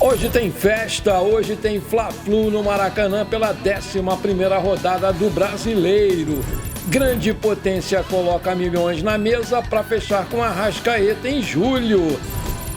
Hoje tem festa, hoje tem Fla-Flu no Maracanã pela 11ª rodada do Brasileiro. Grande Potência coloca milhões na mesa para fechar com Arrascaeta em julho.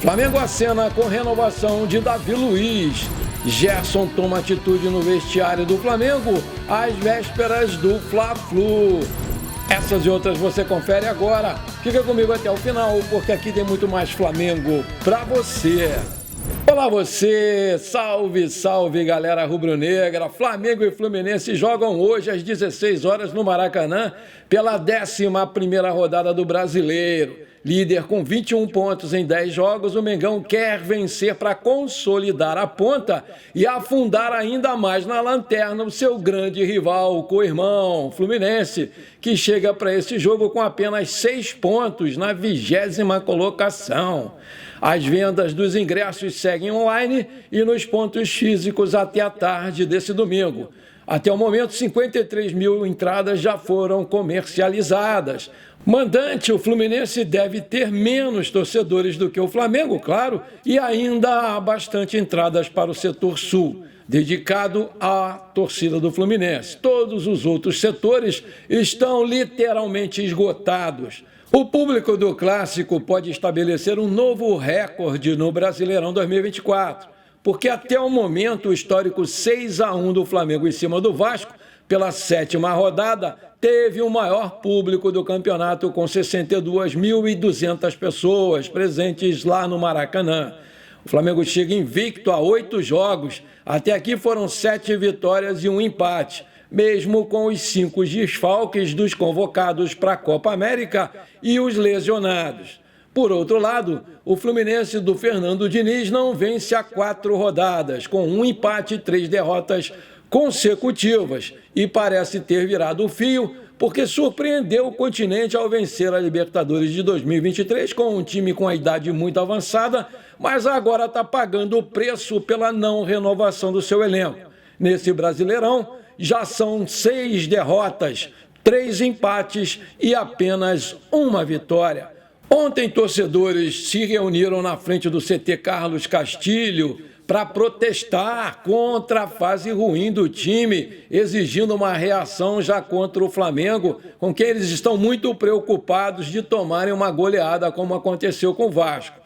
Flamengo acena com renovação de Davi Luiz. Gerson toma atitude no vestiário do Flamengo às vésperas do Fla-Flu. Essas e outras você confere agora. Fica comigo até o final, porque aqui tem muito mais Flamengo para você. Olá você, salve, salve galera rubro-negra. Flamengo e Fluminense jogam hoje às 16 horas no Maracanã pela 11ª rodada do Brasileiro. Líder com 21 pontos em 10 jogos, o Mengão quer vencer para consolidar a ponta e afundar ainda mais na lanterna o seu grande rival, o co-irmão Fluminense, que chega para esse jogo com apenas 6 pontos na 20ª colocação. As vendas dos ingressos seguem online e nos pontos físicos até a tarde desse domingo. Até o momento, 53 mil entradas já foram comercializadas. Mandante, o Fluminense deve ter menos torcedores do que o Flamengo, claro, e ainda há bastante entradas para o setor sul, dedicado à torcida do Fluminense. Todos os outros setores estão literalmente esgotados. O público do Clássico pode estabelecer um novo recorde no Brasileirão 2024, porque até o momento o histórico 6-1 do Flamengo em cima do Vasco, pela 7ª rodada, teve o maior público do campeonato com 62.200 pessoas presentes lá no Maracanã. O Flamengo chega invicto a 8 jogos, até aqui foram 7 vitórias e 1 empate. Mesmo com os 5 desfalques dos convocados para a Copa América e os lesionados. Por outro lado, o Fluminense do Fernando Diniz não vence há 4 rodadas, com 1 empate e 3 derrotas consecutivas, e parece ter virado o fio porque surpreendeu o continente ao vencer a Libertadores de 2023 com um time com a idade muito avançada, mas agora está pagando o preço pela não renovação do seu elenco. Nesse Brasileirão, já são 6 derrotas, 3 empates e apenas 1 vitória. Ontem, torcedores se reuniram na frente do CT Carlos Castilho para protestar contra a fase ruim do time, exigindo uma reação já contra o Flamengo, com quem eles estão muito preocupados de tomarem uma goleada, como aconteceu com o Vasco.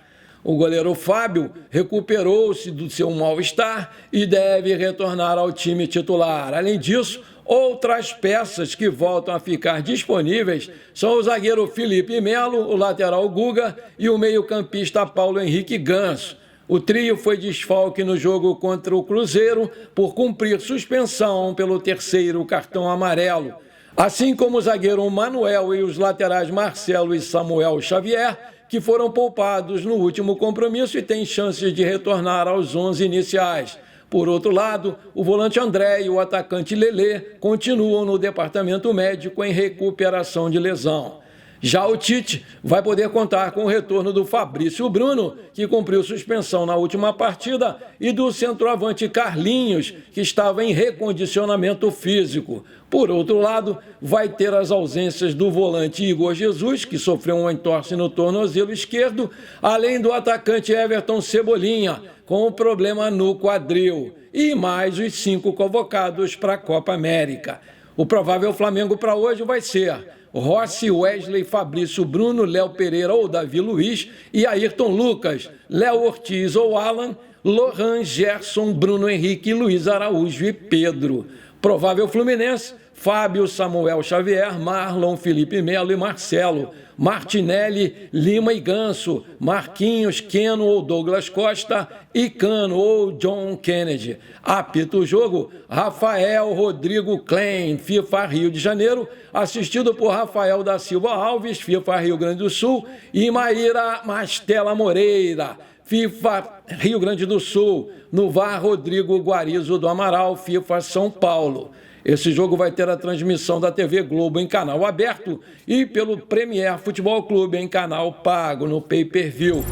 O goleiro Fábio recuperou-se do seu mal-estar e deve retornar ao time titular. Além disso, outras peças que voltam a ficar disponíveis são o zagueiro Felipe Melo, o lateral Guga e o meio-campista Paulo Henrique Ganso. O trio foi desfalque no jogo contra o Cruzeiro por cumprir suspensão pelo 3º cartão amarelo. Assim como o zagueiro Manuel e os laterais Marcelo e Samuel Xavier, que foram poupados no último compromisso e têm chances de retornar aos 11 iniciais. Por outro lado, o volante André e o atacante Lelê continuam no departamento médico em recuperação de lesão. Já o Tite vai poder contar com o retorno do Fabrício Bruno, que cumpriu suspensão na última partida, e do centroavante Carlinhos, que estava em recondicionamento físico. Por outro lado, vai ter as ausências do volante Igor Jesus, que sofreu um entorse no tornozelo esquerdo, além do atacante Everton Cebolinha, com um problema no quadril, e mais os 5 convocados para a Copa América. O provável Flamengo para hoje vai ser Rossi, Wesley, Fabrício, Bruno, Léo Pereira ou Davi Luiz e Ayrton Lucas, Léo Ortiz ou Alan, Lohan, Gerson, Bruno Henrique, Luiz Araújo e Pedro. Provável Fluminense, Fábio, Samuel Xavier, Marlon, Felipe Melo e Marcelo, Martinelli, Lima e Ganso, Marquinhos, Keno ou Douglas Costa e Cano ou John Kennedy. Apita o jogo Rafael Rodrigo Klein, FIFA Rio de Janeiro, assistido por Rafael da Silva Alves, FIFA Rio Grande do Sul, e Maíra Mastella Moreira, FIFA Rio Grande do Sul, no VAR Rodrigo Guarizo do Amaral, FIFA São Paulo. Esse jogo vai ter a transmissão da TV Globo em canal aberto e pelo Premier Futebol Clube em canal pago no pay-per-view.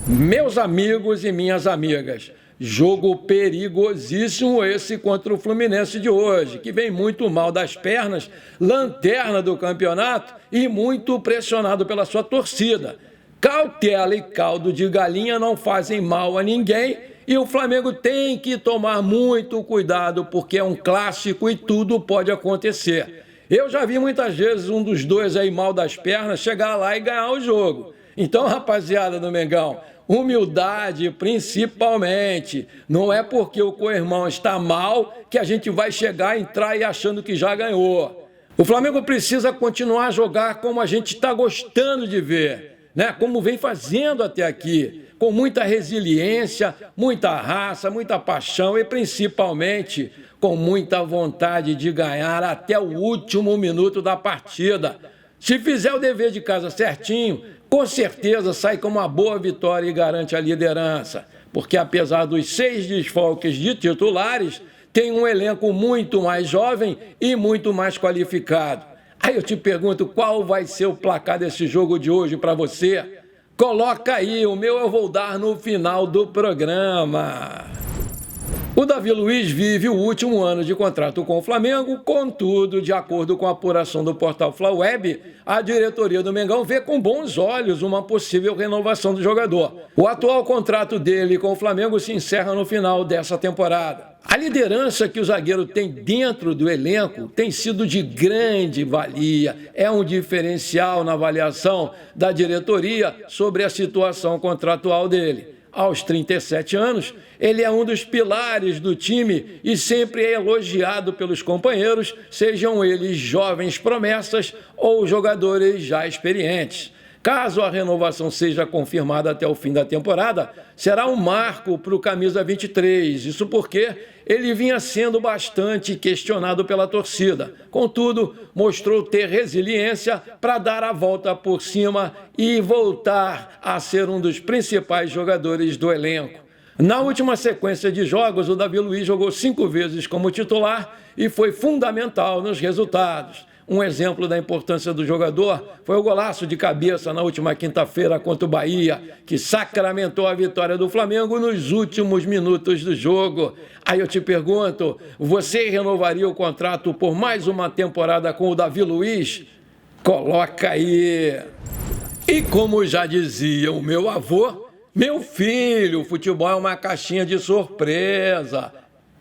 Meus amigos e minhas amigas, jogo perigosíssimo esse contra o Fluminense de hoje, que vem muito mal das pernas, lanterna do campeonato e muito pressionado pela sua torcida. Cautela e caldo de galinha não fazem mal a ninguém E o Flamengo tem que tomar muito cuidado, porque é um clássico e tudo pode acontecer. Eu já vi muitas vezes um dos dois aí mal das pernas chegar lá e ganhar o jogo. Então, rapaziada do Mengão, humildade principalmente. Não é porque o co-irmão está mal que a gente vai chegar, entrar e achando que já ganhou. O Flamengo precisa continuar a jogar como a gente está gostando de ver, né? Como vem fazendo até aqui, com muita resiliência, muita raça, muita paixão e principalmente com muita vontade de ganhar até o último minuto da partida. Se fizer o dever de casa certinho, com certeza sai com uma boa vitória e garante a liderança, porque apesar dos 6 desfalques de titulares, tem um elenco muito mais jovem e muito mais qualificado. Aí eu te pergunto, qual vai ser o placar desse jogo de hoje para você? Coloca aí, o meu eu vou dar no final do programa. O Davi Luiz vive o último ano de contrato com o Flamengo, contudo, de acordo com a apuração do portal FlaWeb, a diretoria do Mengão vê com bons olhos uma possível renovação do jogador. O atual contrato dele com o Flamengo se encerra no final dessa temporada. A liderança que o zagueiro tem dentro do elenco tem sido de grande valia, é um diferencial na avaliação da diretoria sobre a situação contratual dele. Aos 37 anos, ele é um dos pilares do time e sempre é elogiado pelos companheiros, sejam eles jovens promessas ou jogadores já experientes. Caso a renovação seja confirmada até o fim da temporada, será um marco para o camisa 23, isso porque ele vinha sendo bastante questionado pela torcida. Contudo, mostrou ter resiliência para dar a volta por cima e voltar a ser um dos principais jogadores do elenco. Na última sequência de jogos, o Davi Luiz jogou 5 vezes como titular e foi fundamental nos resultados. Um exemplo da importância do jogador foi o golaço de cabeça na última quinta-feira contra o Bahia, que sacramentou a vitória do Flamengo nos últimos minutos do jogo. Aí eu te pergunto, você renovaria o contrato por mais uma temporada com o Davi Luiz? Coloca aí! E como já dizia o meu avô, meu filho, o futebol é uma caixinha de surpresa.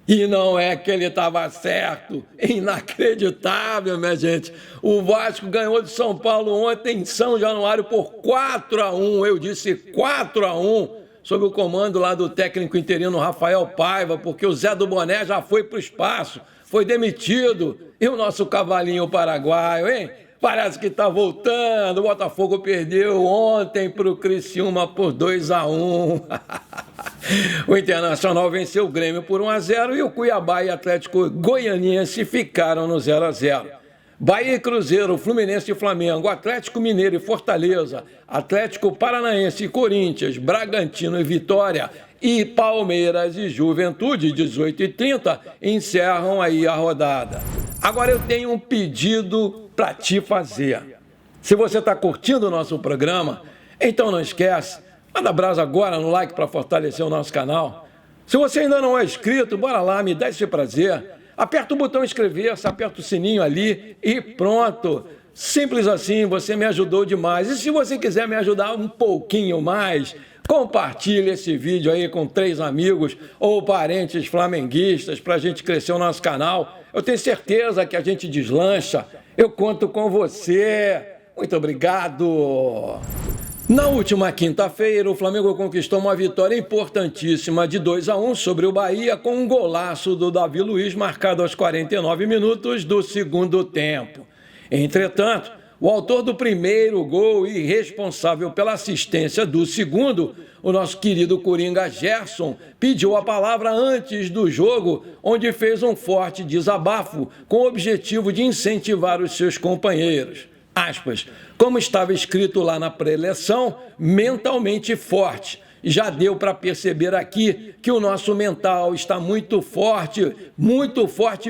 E não é que ele estava certo, inacreditável, minha gente. O Vasco ganhou de São Paulo ontem em São Januário por 4-1, eu disse 4-1, sob o comando lá do técnico interino Rafael Paiva, porque o Zé do Boné já foi para o espaço, foi demitido. E o nosso cavalinho paraguaio, hein? Parece que está voltando. O Botafogo perdeu ontem para o Criciúma por 2-1. O Internacional venceu o Grêmio por 1-0 e o Cuiabá e Atlético Goianiense ficaram no 0-0. Bahia e Cruzeiro, Fluminense e Flamengo, Atlético Mineiro e Fortaleza, Atlético Paranaense e Corinthians, Bragantino e Vitória e Palmeiras e Juventude, 18h30, encerram aí a rodada. Agora eu tenho um pedido para te fazer. Se você está curtindo o nosso programa, então não esquece, manda brasa agora no like para fortalecer o nosso canal. Se você ainda não é inscrito, bora lá, me dá esse prazer. Aperta o botão inscrever-se, aperta o sininho ali e pronto. Simples assim, você me ajudou demais. E se você quiser me ajudar um pouquinho mais, compartilhe esse vídeo aí com 3 amigos ou parentes flamenguistas para a gente crescer o nosso canal. Eu tenho certeza que a gente deslancha. Eu conto com você. Muito obrigado. Na última quinta-feira, o Flamengo conquistou uma vitória importantíssima de 2-1 sobre o Bahia com um golaço do Davi Luiz marcado aos 49 minutos do segundo tempo. Entretanto, o autor do primeiro gol e responsável pela assistência do segundo, o nosso querido Coringa Gerson, pediu a palavra antes do jogo, onde fez um forte desabafo com o objetivo de incentivar os seus companheiros. Aspas, como estava escrito lá na pré-eleição, mentalmente forte. Já deu para perceber aqui que o nosso mental está muito forte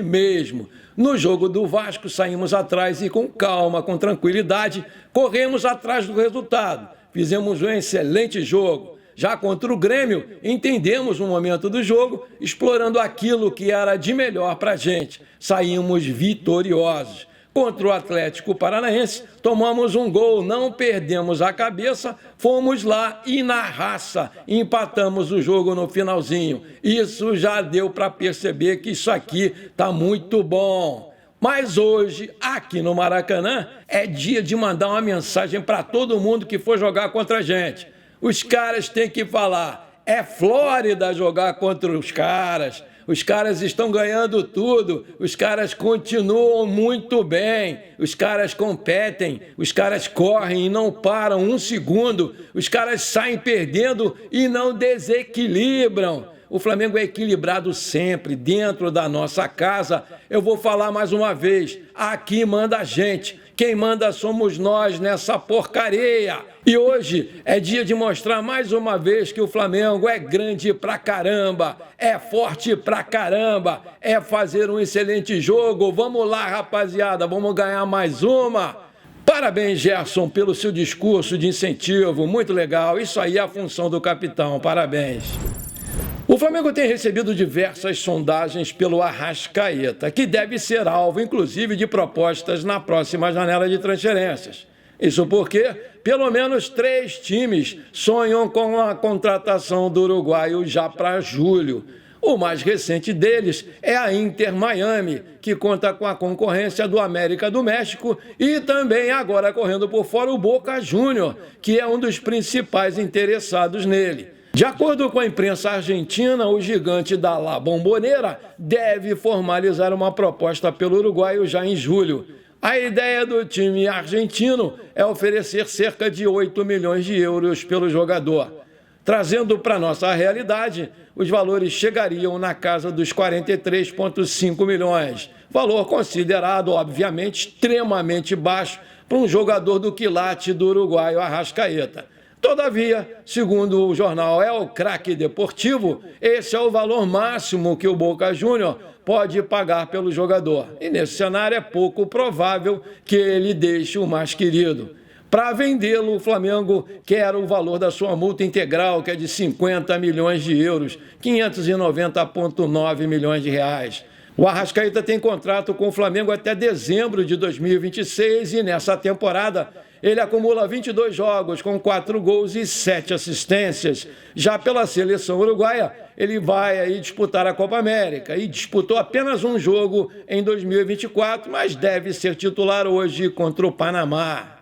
mesmo. No jogo do Vasco, saímos atrás e com calma, com tranquilidade, corremos atrás do resultado. Fizemos um excelente jogo. Já contra o Grêmio, entendemos o momento do jogo, explorando aquilo que era de melhor para a gente. Saímos vitoriosos. Contra o Atlético Paranaense, tomamos um gol, não perdemos a cabeça, fomos lá e na raça empatamos o jogo no finalzinho. Isso já deu para perceber que isso aqui tá muito bom. Mas hoje, aqui no Maracanã, é dia de mandar uma mensagem para todo mundo que for jogar contra a gente. Os caras têm que falar, é Flórida jogar contra os caras estão ganhando tudo, os caras continuam muito bem, os caras competem, os caras correm e não param um segundo, os caras saem perdendo e não desequilibram. O Flamengo é equilibrado sempre, dentro da nossa casa. Eu vou falar mais uma vez, aqui manda a gente. Quem manda somos nós nessa porcaria. E hoje é dia de mostrar mais uma vez que o Flamengo é grande pra caramba, é forte pra caramba, é fazer um excelente jogo. Vamos lá, rapaziada, vamos ganhar mais uma. Parabéns, Gerson, pelo seu discurso de incentivo, muito legal. Isso aí é a função do capitão, parabéns. O Flamengo tem recebido diversas sondagens pelo Arrascaeta, que deve ser alvo, inclusive, de propostas na próxima janela de transferências. Isso porque pelo menos 3 times sonham com a contratação do uruguaio já para julho. O mais recente deles é a Inter Miami, que conta com a concorrência do América do México e também agora correndo por fora o Boca Juniors, que é um dos principais interessados nele. De acordo com a imprensa argentina, o gigante da La Bombonera deve formalizar uma proposta pelo uruguaio já em julho. A ideia do time argentino é oferecer cerca de 8 milhões de euros pelo jogador. Trazendo para nossa realidade, os valores chegariam na casa dos 43,5 milhões. Valor considerado, obviamente, extremamente baixo para um jogador do quilate do uruguaio Arrascaeta. Todavia, segundo o jornal El Craque Deportivo, esse é o valor máximo que o Boca Juniors pode pagar pelo jogador. E nesse cenário é pouco provável que ele deixe o mais querido. Para vendê-lo, o Flamengo quer o valor da sua multa integral, que é de 50 milhões de euros, 590,9 milhões de reais. O Arrascaeta tem contrato com o Flamengo até dezembro de 2026 e nessa temporada ele acumula 22 jogos com 4 gols e 7 assistências. Já pela seleção uruguaia, ele vai aí disputar a Copa América e disputou apenas um jogo em 2024, mas deve ser titular hoje contra o Panamá.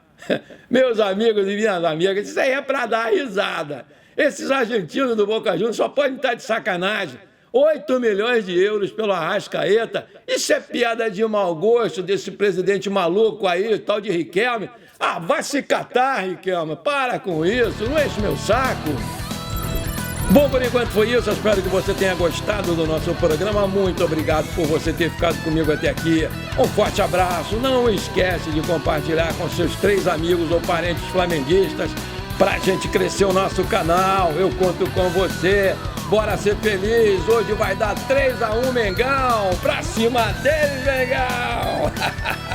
Meus amigos e minhas amigas, isso aí é para dar risada. Esses argentinos do Boca Juniors só podem estar de sacanagem. 8 milhões de euros pelo Arrascaeta, isso é piada de mau gosto desse presidente maluco aí, tal de Riquelme. Ah, vai se catar, Riquelme, para com isso, não enche meu saco. Bom, por enquanto foi isso, eu espero que você tenha gostado do nosso programa, muito obrigado por você ter ficado comigo até aqui. Um forte abraço, não esquece de compartilhar com seus 3 amigos ou parentes flamenguistas, pra gente crescer o nosso canal, eu conto com você. Bora ser feliz, hoje vai dar 3-1 Mengão, pra cima deles, Mengão!